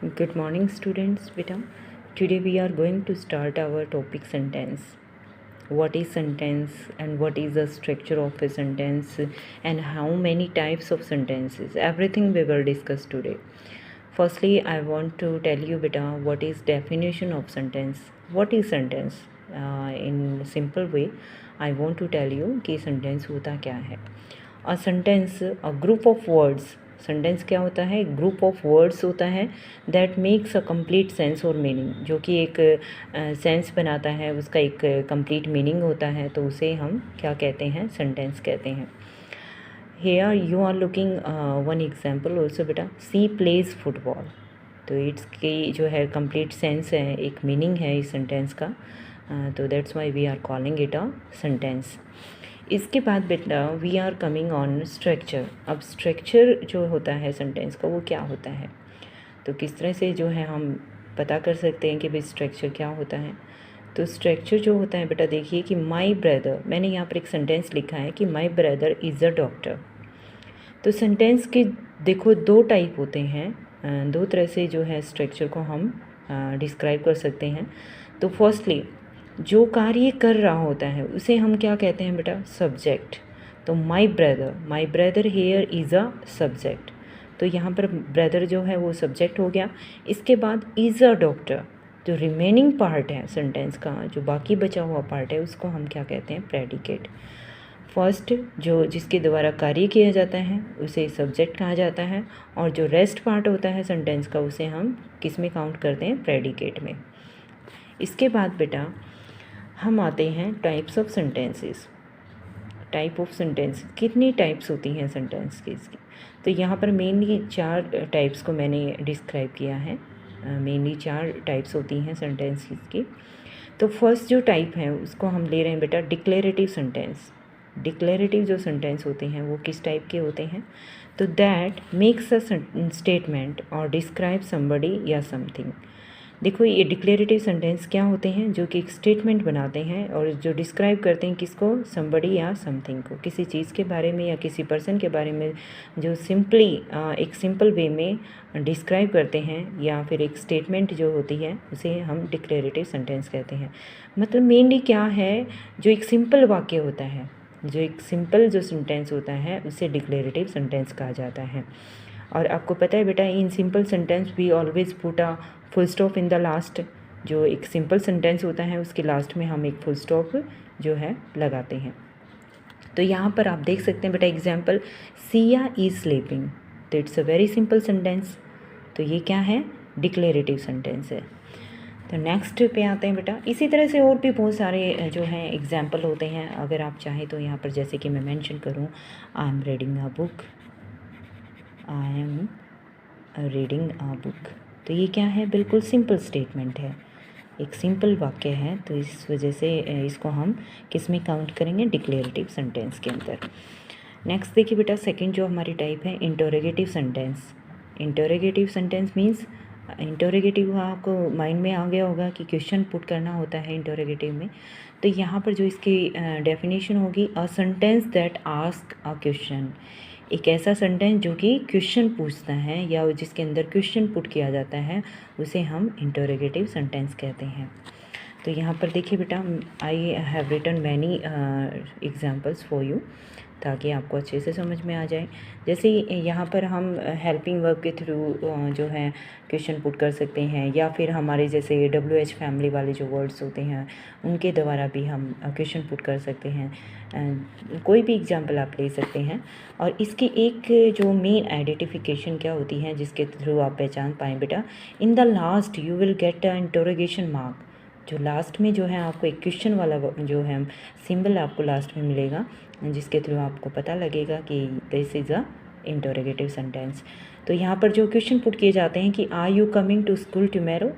Good morning, students. Beta. Today we are going to start our topic sentence. What is sentence and what is the structure of a sentence and how many types of sentences. Everything we will discuss today. Firstly, I want to tell you, beta, what is definition of sentence. What is sentence? In simple way, I want to tell you कि sentence होता क्या है. A sentence, a group of words. Sentence क्या होता है? Group of words होता है that makes a complete sense और मीनिंग, जो कि एक सेंस बनाता है, उसका एक कंप्लीट मीनिंग होता है, तो उसे हम क्या कहते हैं? सेंटेंस कहते हैं. Here you are looking one example also बेटा. She plays football. तो इट्स की जो है कंप्लीट सेंस है, एक मीनिंग है इस सेंटेंस का, तो that's why we are calling it a sentence. इसके बाद बेटा we are coming on structure. अब स्ट्रक्चर जो होता है सेंटेंस का वो क्या होता है, तो किस तरह से जो है हम पता कर सकते हैं कि भाई स्ट्रक्चर क्या होता है. तो स्ट्रक्चर जो होता है बेटा, देखिए कि माई ब्रदर, मैंने यहाँ पर एक सेंटेंस लिखा है कि my brother is a doctor. तो सेंटेंस के देखो दो टाइप होते हैं, दो तरह से जो है स्ट्रक्चर को हम डिस्क्राइब कर सकते हैं. तो फर्स्टली जो कार्य कर रहा होता है उसे हम क्या कहते हैं बेटा? सब्जेक्ट. तो my brother here is a subject. तो यहाँ पर ब्रदर जो है वो सब्जेक्ट हो गया. इसके बाद इज़ अ डॉक्टर, जो रिमेनिंग पार्ट है सेंटेंस का, जो बाकी बचा हुआ पार्ट है, उसको हम क्या कहते हैं? प्रेडिकेट. फर्स्ट जो जिसके द्वारा कार्य किया जाता है उसे सब्जेक्ट कहा जाता है, और जो रेस्ट पार्ट होता है सेंटेंस का उसे हम किस में काउंट करते हैं? प्रेडिकेट में. इसके बाद बेटा हम आते हैं types of sentences. Type of sentence, कितनी टाइप्स होती हैं सेंटेंस की इसकी? तो यहाँ पर मेनली 4 टाइप्स को मैंने डिस्क्राइब किया है. मेनली 4 टाइप्स होती हैं सेंटेंस की. तो फर्स्ट जो टाइप है उसको हम ले रहे हैं बेटा डिक्लेरेटिव सेंटेंस. डिक्लेरेटिव जो सेंटेंस होते हैं वो किस टाइप के होते हैं? तो दैट मेक्स अ स्टेटमेंट और डिस्क्राइब समबडी या समथिंग. देखो ये डिक्लेरेटिव सेंटेंस क्या होते हैं? जो कि एक स्टेटमेंट बनाते हैं और जो डिस्क्राइब करते हैं किसको? समबडी या समथिंग को, किसी चीज़ के बारे में या किसी पर्सन के बारे में, जो सिंपली एक सिंपल वे में डिस्क्राइब करते हैं, या फिर एक स्टेटमेंट जो होती है उसे हम डिक्लेरेटिव सेंटेंस कहते हैं. मतलब मेनली क्या है, जो एक सिंपल वाक्य होता है, जो एक सिंपल जो सेंटेंस होता है उसे डिक्लेरेटिव सेंटेंस कहा जाता है. और आपको पता है बेटा in simple sentence we always put a full stop in the last. जो एक सिंपल सेंटेंस होता है उसके लास्ट में हम एक फुल स्टॉप जो है लगाते हैं. तो यहाँ पर आप देख सकते हैं बेटा एग्जाम्पल, सिया इज़ स्लीपिंग. तो it's a very simple sentence. तो ये क्या है? डिक्लेरेटिव सेंटेंस है. तो नेक्स्ट पे आते हैं बेटा. इसी तरह से और भी बहुत सारे जो हैं एग्जाम्पल होते हैं. अगर आप चाहें तो यहाँ पर जैसे कि मैं मेंशन करूँ, I am reading a book. I am reading a book. तो ये क्या है? बिल्कुल सिंपल स्टेटमेंट है, एक सिंपल वाक्य है. तो इस वजह से इसको हम किस में काउंट करेंगे? डिक्लेरेटिव सेंटेंस के अंदर. नेक्स्ट देखिए बेटा, सेकंड जो हमारी टाइप है interrogative sentence. Interrogative sentence means, interrogative आपको माइंड में आ गया होगा कि क्वेश्चन पुट करना होता है इंटरोगेटिव में. तो यहाँ पर जो इसकी डेफिनेशन होगी, a sentence that ask a question. एक ऐसा सेंटेंस जो कि क्वेश्चन पूछता है या जिसके अंदर क्वेश्चन पुट किया जाता है उसे हम इंटरोगेटिव सेंटेंस कहते हैं. तो यहाँ पर देखिए बेटा, I have written many examples for you, ताकि आपको अच्छे से समझ में आ जाए. जैसे यहाँ पर हम हेल्पिंग वर्ब के थ्रू जो है क्वेश्चन पुट कर सकते हैं, या फिर हमारे जैसे WH फैमिली वाले जो वर्ड्स होते हैं उनके द्वारा भी हम क्वेश्चन पुट कर सकते हैं. कोई भी एग्जांपल आप ले सकते हैं. और इसकी एक जो मेन आइडेंटिफिकेशन क्या होती है जिसके थ्रू आप पहचान पाएँ बेटा, इन the last you will get a interrogation mark. जो लास्ट में जो है आपको एक क्वेश्चन वाला जो है सिंबल आपको लास्ट में मिलेगा, जिसके थ्रू आपको पता लगेगा कि this is a interrogative sentence. तो यहाँ पर जो क्वेश्चन पुट किए जाते हैं कि are you coming to school tomorrow.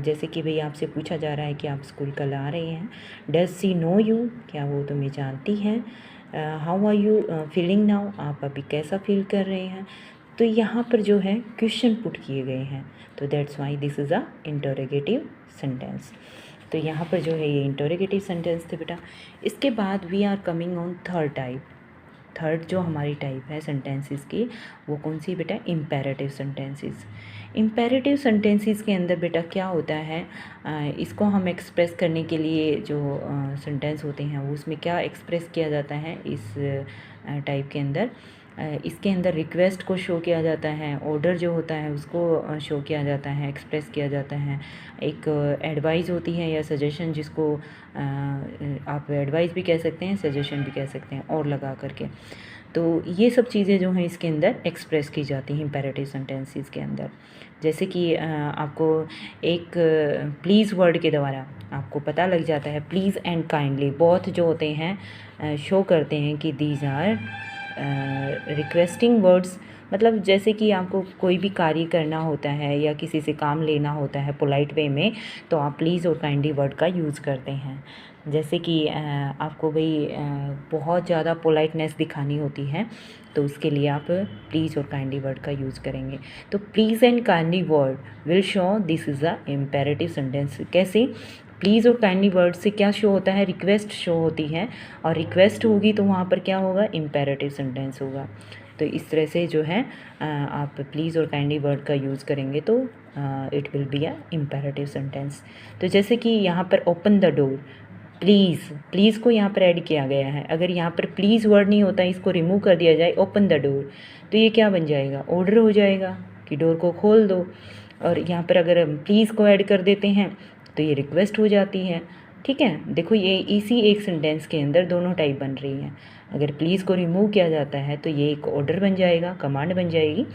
जैसे कि भाई आपसे पूछा जा रहा है कि आप स्कूल कल आ रहे हैं. डज सी नो यू, क्या वो तुम्हें जानती है. How are you feeling now, आप अभी कैसा फील कर रहे हैं. तो यहाँ पर जो है क्वेश्चन पुट किए गए हैं, तो that's why this is a interrogative sentence. तो यहाँ पर जो है ये इंटरोगेटिव सेंटेंस थे बेटा. इसके बाद we are coming on third type. Third जो हमारी टाइप है सेंटेंसेस की, वो कौन सी बेटा? Imperative sentences. इम्पेरेटिव सेंटेंसेस के अंदर बेटा क्या होता है, इसको हम एक्सप्रेस करने के लिए जो सेंटेंस होते हैं वो उसमें क्या एक्सप्रेस किया जाता है इस टाइप के अंदर, इसके अंदर रिक्वेस्ट को शो किया जाता है, ऑर्डर जो होता है उसको शो किया जाता है, एक्सप्रेस किया जाता है, एक एडवाइस होती है या सजेशन, जिसको आप एडवाइस भी कह सकते हैं, सजेशन भी कह सकते हैं और लगा करके। तो ये सब चीज़ें जो हैं इसके अंदर एक्सप्रेस की जाती हैं इम्पेरेटिव सेंटेंसेस के अंदर। जैसे कि आपको एक प्लीज़ वर्ड के द्वारा आपको पता लग जाता है, प्लीज़ एंड काइंडली बोथ जो होते हैं शो करते हैं कि दीज आर रिक्वेस्टिंग वर्ड्स। मतलब जैसे कि आपको कोई भी कार्य करना होता है या किसी से काम लेना होता है पोलाइट वे में, तो आप प्लीज़ और काइंडली वर्ड का यूज़ करते हैं। जैसे कि आपको भाई बहुत ज़्यादा पोलाइटनेस दिखानी होती है, तो उसके लिए आप प्लीज़ और काइंडली वर्ड का यूज़ करेंगे। तो please and kindly word will show this is a imperative sentence. कैसे? प्लीज़ और काइंडली वर्ड से क्या शो होता है? रिक्वेस्ट शो होती है, और रिक्वेस्ट होगी तो वहाँ पर क्या होगा? इम्पेरेटिव सेंटेंस होगा। तो इस तरह से जो है आप प्लीज़ और काइंडली वर्ड का यूज़ करेंगे तो it will be a imperative sentence. तो जैसे कि यहाँ पर ओपन द डोर, प्लीज़ को यहाँ पर ऐड किया गया है। अगर यहाँ पर प्लीज़ वर्ड नहीं होता, इसको रिमूव कर दिया जाए, ओपन द डोर, तो ये क्या बन जाएगा? ऑर्डर हो जाएगा कि डोर को खोल दो। और यहाँ पर अगर प्लीज़ को ऐड कर देते हैं तो ये रिक्वेस्ट हो जाती है। ठीक है, देखो ये इसी एक सेंटेंस के अंदर दोनों टाइप बन रही हैं। अगर प्लीज़ को रिमूव किया जाता है तो ये एक ऑर्डर बन जाएगा, कमांड बन जाएगी।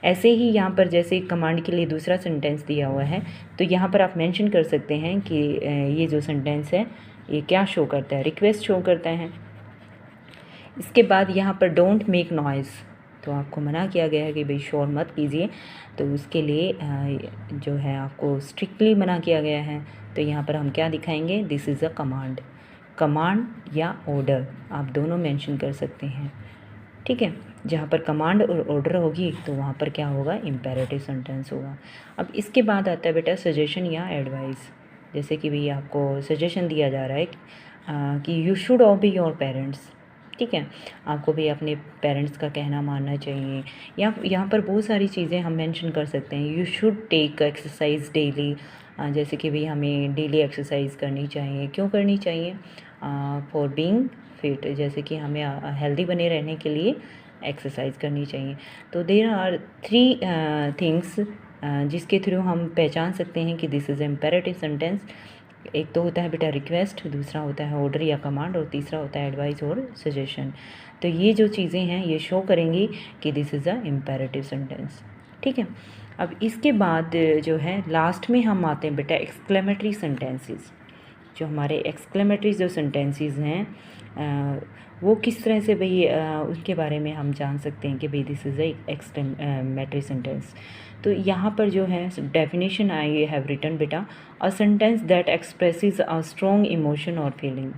ऐसे ही यहाँ पर जैसे कमांड के लिए दूसरा सेंटेंस दिया हुआ है, तो यहाँ पर आप मेंशन कर सकते हैं कि ये जो सेंटेंस है ये क्या शो करता है? रिक्वेस्ट शो करता है। इसके बाद यहाँ पर डोंट मेक नॉइज़, तो आपको मना किया गया है कि भाई शोर मत कीजिए, तो उसके लिए जो है आपको स्ट्रिक्टली मना किया गया है। तो यहाँ पर हम क्या दिखाएंगे? This is a command. Command या ऑर्डर आप दोनों मेंशन कर सकते हैं। ठीक है, जहाँ पर कमांड और ऑर्डर होगी तो वहाँ पर क्या होगा? इम्पेरेटिव सेंटेंस होगा। अब इसके बाद आता है बेटा सजेशन या एडवाइस। जैसे कि भाई आपको सजेशन दिया जा रहा है कि यू शुड ओबे योर पेरेंट्स। ठीक है, आपको भी अपने पेरेंट्स का कहना मानना चाहिए। या यहाँ पर बहुत सारी चीज़ें हम मेंशन कर सकते हैं। You should take exercise daily, जैसे कि भाई हमें डेली एक्सरसाइज करनी चाहिए। क्यों करनी चाहिए? फॉर बीइंग फिट, जैसे कि हमें हेल्दी बने रहने के लिए एक्सरसाइज करनी चाहिए। तो देयर आर 3 थिंग्स जिसके थ्रू हम पहचान सकते हैं कि दिस इज़ इम्पेरेटिव सेंटेंस। एक तो होता है बेटा रिक्वेस्ट, दूसरा होता है ऑर्डर या कमांड, और तीसरा होता है एडवाइस और सजेशन। तो ये जो चीज़ें हैं ये शो करेंगी कि this is a imperative sentence. ठीक है, अब इसके बाद जो है लास्ट में हम आते हैं बेटा एक्सक्लेमेटरी सेंटेंसेस। जो हमारे एक्सक्लेमेटरी जो सेंटेंसेस हैं वो किस तरह से भाई उसके बारे में हम जान सकते हैं कि भाई this is a exclamatory sentence. तो यहाँ पर जो है डेफिनेशन आई हैव रिटन बेटा, a sentence that expresses a strong emotion और फीलिंग।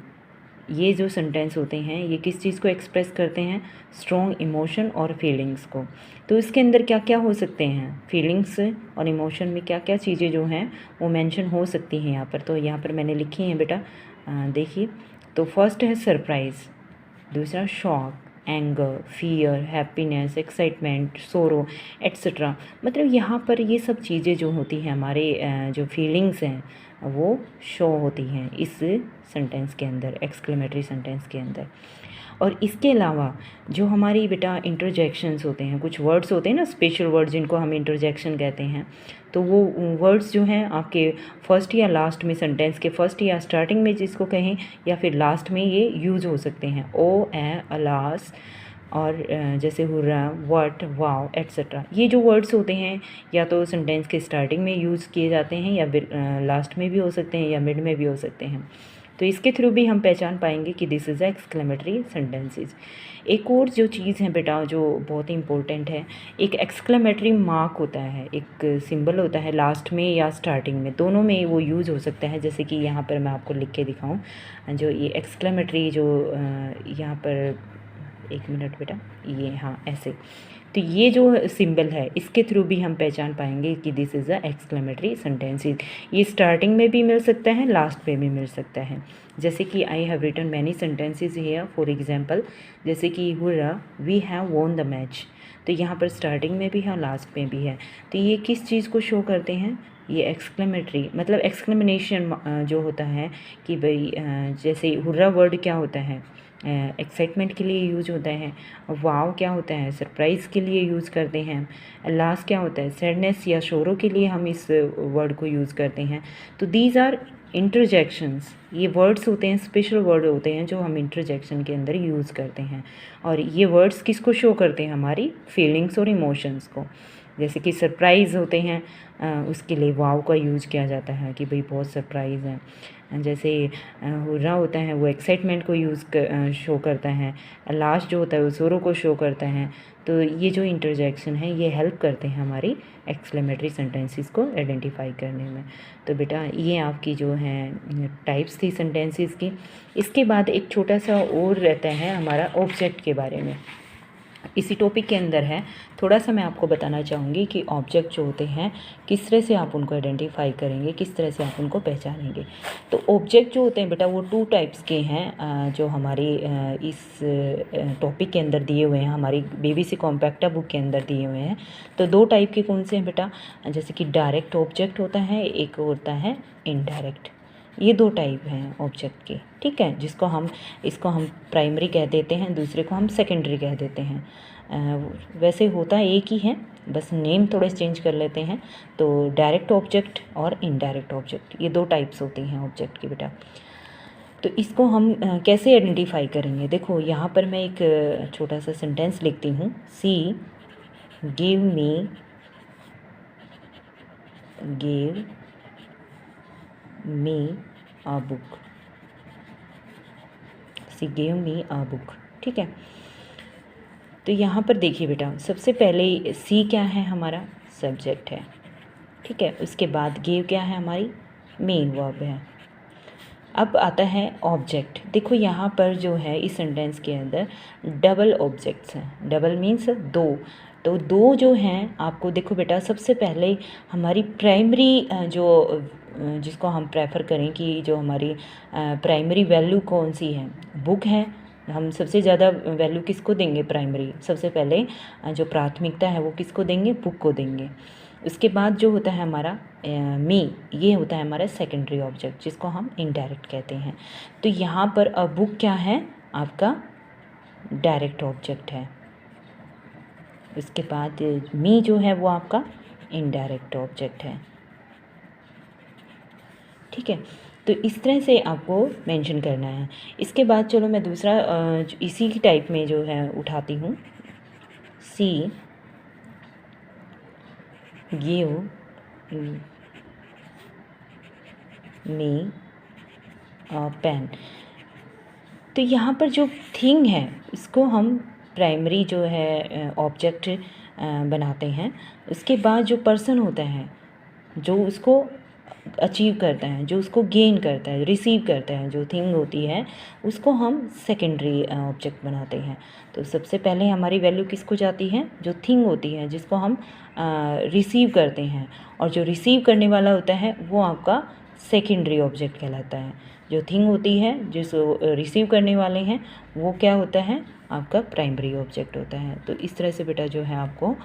ये जो सेंटेंस होते हैं ये किस चीज़ को एक्सप्रेस करते हैं? स्ट्रॉन्ग इमोशन और फीलिंग्स को। तो इसके अंदर क्या क्या हो सकते हैं? फीलिंग्स और इमोशन में क्या क्या चीज़ें जो हैं वो मेंशन हो सकती हैं यहाँ पर। तो यहाँ पर मैंने लिखी हैं बेटा, देखिए। तो फर्स्ट है सरप्राइज़, दूसरा shock, anger, fear, happiness, excitement, सोरो एट्सेट्रा। मतलब यहाँ पर ये सब चीज़ें जो होती हैं हमारे जो फीलिंग्स हैं वो शो होती हैं इस सेंटेंस के अंदर, एक्सक्लेमेटरी सेंटेंस के अंदर। और इसके अलावा जो हमारी बेटा इंटरजेक्शंस होते हैं, कुछ वर्ड्स होते हैं ना स्पेशल वर्ड जिनको हम इंटरजेक्शन कहते हैं, तो वो वर्ड्स जो हैं आपके फर्स्ट या लास्ट में, सेंटेंस के फर्स्ट या स्टार्टिंग में जिसको कहें या फिर लास्ट में ये यूज़ हो सकते हैं। ओ, ए, अलास, और जैसे हुर्रा, व्हाट, वाओ एट्सेट्रा। ये जो वर्ड्स होते हैं या तो सेंटेंस के स्टार्टिंग में यूज़ किए जाते हैं या लास्ट में भी हो सकते हैं या मिड में भी हो सकते हैं। तो इसके थ्रू भी हम पहचान पाएंगे कि दिस इज़ एक्सक्लेमेटरी सेंटेंसेस। एक और जो चीज़ है बेटा जो बहुत ही इंपॉर्टेंट है, एक एक्सक्लेमेटरी मार्क होता है, एक सिंबल होता है लास्ट में या स्टार्टिंग में, दोनों में वो यूज़ हो सकता है। जैसे कि यहाँ पर मैं आपको लिख के दिखाऊँ, जो ये एक्सक्लेमेटरी जो यहाँ पर, एक मिनट बेटा, ये हाँ ऐसे तो ये जो सिंबल है इसके थ्रू भी हम पहचान पाएंगे कि this is a exclamatory sentence. ये स्टार्टिंग में भी मिल सकता है, लास्ट में भी मिल सकता है। जैसे कि I have written many sentences here, for example जैसे कि hurray we have won the match. तो यहाँ पर स्टार्टिंग में भी है, लास्ट में भी है। तो ये किस चीज़ को शो करते हैं? ये एक्सक्लेमेटरी मतलब एक्सक्लेमेशन जो होता है कि भाई जैसे हुर्रा वर्ड क्या होता है? एक्साइटमेंट के लिए यूज होता है। वाव क्या होता है? सरप्राइज़ के लिए यूज़ करते हैं। लास्ट क्या होता है? सैडनेस या शोरों के लिए हम इस वर्ड को यूज़ करते हैं। तो दीज आर इंटरजेक्शंस। ये वर्ड्स होते हैं, स्पेशल वर्ड होते हैं जो हम इंटरजेक्शन के अंदर यूज़ करते हैं। और ये वर्ड्स किसको शो करते हैं? हमारी फीलिंग्स और इमोशंस को। जैसे कि सरप्राइज़ होते हैं, उसके लिए वाव का यूज़ किया जाता है कि भाई बहुत सरप्राइज़ है। जैसे हुर्रा होता है वो एक्साइटमेंट को शो करता है। लास्ट जो होता है वो ज़ोरों को शो करता है। तो ये जो इंटरजेक्शन है ये हेल्प करते हैं हमारी एक्सक्लेमेटरी सेंटेंसेस को आइडेंटिफाई करने में। तो बेटा ये आपकी जो है टाइप्स थी सेंटेंसेस की। इसके बाद एक छोटा सा और रहता है हमारा ऑब्जेक्ट के बारे में, इसी टॉपिक के अंदर है। थोड़ा सा मैं आपको बताना चाहूँगी कि ऑब्जेक्ट जो होते हैं किस तरह से आप उनको आइडेंटिफाई करेंगे, किस तरह से आप उनको पहचानेंगे। तो ऑब्जेक्ट जो होते हैं बेटा वो 2 टाइप्स के हैं जो हमारी इस टॉपिक के अंदर दिए हुए हैं, हमारी BBC कॉम्पैक्टा बुक के अंदर दिए हुए हैं। तो 2 टाइप के कौन से हैं बेटा? जैसे कि डायरेक्ट ऑब्जेक्ट होता है, एक होता है इनडायरेक्ट। ये 2 टाइप हैं ऑब्जेक्ट के, ठीक है, इसको हम प्राइमरी कह देते हैं, दूसरे को हम सेकेंडरी कह देते हैं। वैसे होता एक ही है, बस नेम थोड़े चेंज कर लेते हैं। तो डायरेक्ट ऑब्जेक्ट और इनडायरेक्ट ऑब्जेक्ट, ये 2 टाइप्स होती हैं ऑब्जेक्ट की बेटा। तो इसको हम कैसे आइडेंटिफाई करेंगे? देखो यहाँ पर मैं एक छोटा सा सेंटेंस लिखती हूँ। She give me a book। She give me a book, ठीक है। तो यहाँ पर देखिए बेटा, सबसे पहले सी क्या है? हमारा सब्जेक्ट है, ठीक है। उसके बाद गिव क्या है? हमारी मेन वर्ब है। अब आता है ऑब्जेक्ट। देखो यहाँ पर जो है इस सेंटेंस के अंदर डबल ऑब्जेक्ट्स हैं। Double means 2। तो 2 जो हैं आपको देखो बेटा, सबसे पहले हमारी प्राइमरी जिसको हम प्रेफर करें कि जो हमारी प्राइमरी वैल्यू कौन सी है? बुक है। हम सबसे ज़्यादा वैल्यू किसको देंगे? प्राइमरी। सबसे पहले जो प्राथमिकता है वो किसको देंगे? बुक को देंगे। उसके बाद जो होता है हमारा मी, ये होता है हमारा सेकेंडरी ऑब्जेक्ट जिसको हम इनडायरेक्ट कहते हैं। तो यहाँ पर अ बुक क्या है? आपका डायरेक्ट ऑब्जेक्ट है। उसके बाद मी जो है वो आपका इनडायरेक्ट ऑब्जेक्ट है, ठीक है। तो इस तरह से आपको मेंशन करना है। इसके बाद चलो मैं दूसरा इसी की टाइप में जो है उठाती हूँ। She give me a pen. तो यहाँ पर जो थिंग है इसको हम प्राइमरी जो है ऑब्जेक्ट बनाते हैं। उसके बाद जो पर्सन होता है जो उसको अचीव करता है, जो उसको गेन करता है, रिसीव करता है, जो थिंग होती है उसको हम सेकेंडरी ऑब्जेक्ट बनाते हैं। तो सबसे पहले हमारी वैल्यू किसको जाती है? जो थिंग होती है जिसको हम रिसीव करते हैं, और जो रिसीव करने वाला होता है वो आपका सेकेंडरी ऑब्जेक्ट कहलाता है। जो थिंग होती है जिसको रिसीव करने वाले हैं वो क्या होता है? आपका प्राइमरी ऑब्जेक्ट होता है। तो इस तरह से बेटा जो है आपको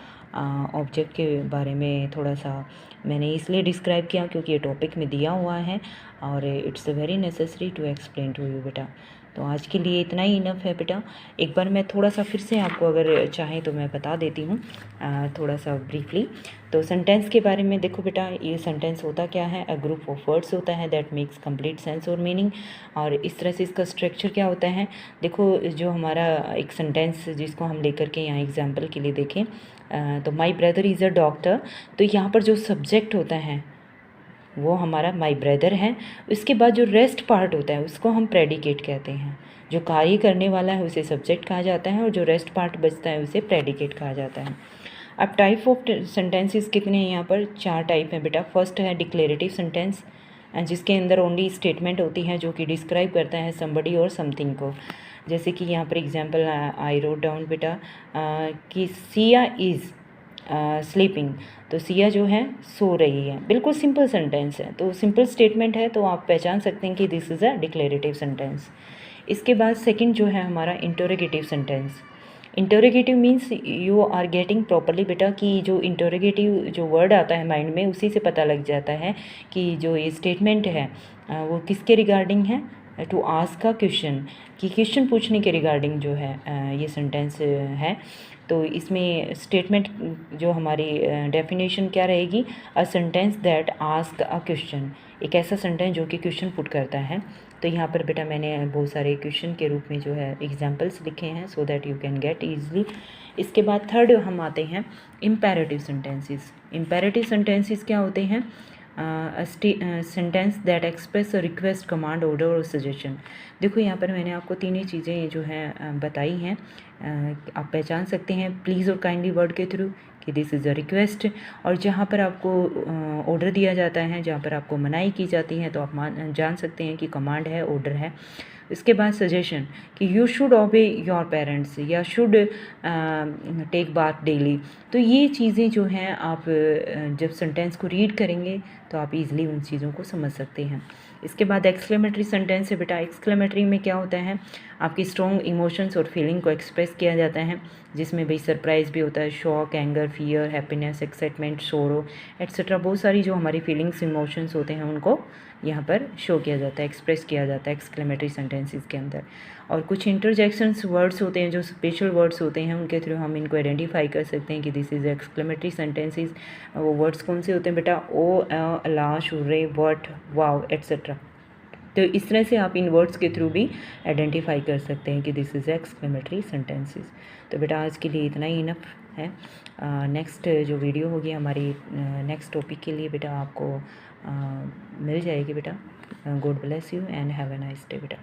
ऑब्जेक्ट के बारे में थोड़ा सा मैंने इसलिए डिस्क्राइब किया क्योंकि ये टॉपिक में दिया हुआ है और it's very necessary to explain to you बेटा। तो आज के लिए इतना ही इनफ है बेटा। एक बार मैं थोड़ा सा फिर से आपको अगर चाहें तो मैं बता देती हूँ थोड़ा सा ब्रीफली। तो सेंटेंस के बारे में देखो बेटा, ये सेंटेंस होता क्या है? अ ग्रुप ऑफ वर्ड्स होता है दैट मेक्स कंप्लीट सेंस और मीनिंग। और इस तरह से इसका स्ट्रक्चर क्या होता है? देखो जो हमारा एक सेंटेंस जिसको हम लेकर के यहाँ एग्जाम्पल के लिए देखें तो my brother is a doctor. तो यहाँ पर जो सब्जेक्ट होता है वो हमारा माई ब्रदर है। उसके बाद जो रेस्ट पार्ट होता है उसको हम प्रेडिकेट कहते हैं। जो कार्य करने वाला है उसे सब्जेक्ट कहा जाता है और जो रेस्ट पार्ट बचता है उसे प्रेडिकेट कहा जाता है। अब टाइप ऑफ सेंटेंसेस कितने हैं? यहाँ पर 4 टाइप हैं बेटा। फर्स्ट है डिक्लेरेटिव सेंटेंस जिसके अंदर ओनली स्टेटमेंट होती है जो कि डिस्क्राइब करता है समबडी और समथिंग को। जैसे कि यहाँ पर एग्जाम्पल आई रोट डाउन बेटा कि सिया इज़ स्लीपिंग, तो सिया जो है सो रही है। बिल्कुल सिंपल सेंटेंस है, तो सिंपल स्टेटमेंट है, तो आप पहचान सकते हैं कि this is a declarative sentence. इसके बाद सेकंड जो है हमारा interrogative sentence. Interrogative means you are getting properly बेटा कि जो इंटरोगेटिव जो वर्ड आता है माइंड में, उसी से पता लग जाता है कि जो ये स्टेटमेंट है वो किसके रिगार्डिंग है, टू आस्क अ क्वेश्चन, कि क्वेश्चन पूछने के रिगार्डिंग जो है ये सेंटेंस है। तो इसमें स्टेटमेंट जो हमारी डेफिनेशन क्या रहेगी, a sentence that ask a question, एक ऐसा सेंटेंस जो कि क्वेश्चन पुट करता है। तो यहाँ पर बेटा मैंने बहुत सारे क्वेश्चन के रूप में जो है एग्जाम्पल्स लिखे हैं so that you can get easily. इसके बाद थर्ड हम आते हैं इम्पेरेटिव सेंटेंसेस। इम्पेरेटिव सेंटेंसेस क्या होते हैं, sentence that express a request, command, order और सजेशन। देखो यहाँ पर मैंने आपको तीन ही चीज़ें जो हैं बताई हैं, आप पहचान सकते हैं प्लीज़ और काइंडली वर्ड के थ्रू कि दिस इज़ अ रिक्वेस्ट, और जहाँ पर आपको ऑर्डर दिया जाता है, जहाँ पर आपको मनाही की जाती है, तो आप जान सकते हैं कि कमांड है, ऑर्डर है। इसके बाद सजेशन कि यू शुड ओबे योर पेरेंट्स या शुड टेक बाथ डेली। तो ये चीज़ें जो हैं आप जब सेंटेंस को रीड करेंगे तो आप इजीली उन चीज़ों को समझ सकते हैं। इसके बाद एक्सक्लेमेटरी सेंटेंस है बेटा। एक्सक्लेमेटरी में क्या होता है, आपकी स्ट्रॉन्ग इमोशंस और फीलिंग को एक्सप्रेस किया जाता है, जिसमें भाई सरप्राइज़ भी होता है, shock, anger, fear, happiness, excitement, सोरो एट्सेट्रा। बहुत सारी जो हमारी फीलिंग्स इमोशंस होते हैं उनको यहाँ पर शो किया जाता है, एक्सप्रेस किया जाता है एक्सक्लेमेटरी सेंटेंसेस के अंदर। और कुछ इंटरजेक्शंस वर्ड्स होते हैं जो स्पेशल वर्ड्स होते हैं, उनके थ्रू हम इनको आइडेंटिफाई कर सकते हैं कि दिस इज़ एक्सक्लेमेटरी सेंटेंसेस। वो वर्ड्स कौन से होते हैं बेटा, ओ, अला, शुरे, वट, वाव एट्सेट्रा। तो इस तरह से आप इन वर्ड्स के थ्रू भी आइडेंटिफाई कर सकते हैं कि दिस इज़ एक्सक्लेमेटरी सेंटेंसेस। तो बेटा आज के लिए इतना ही इनफ है। नेक्स्ट जो वीडियो होगी हमारी नेक्स्ट टॉपिक के लिए बेटा आपको मिल जाएगी बेटा। God bless you and have a nice day बेटा।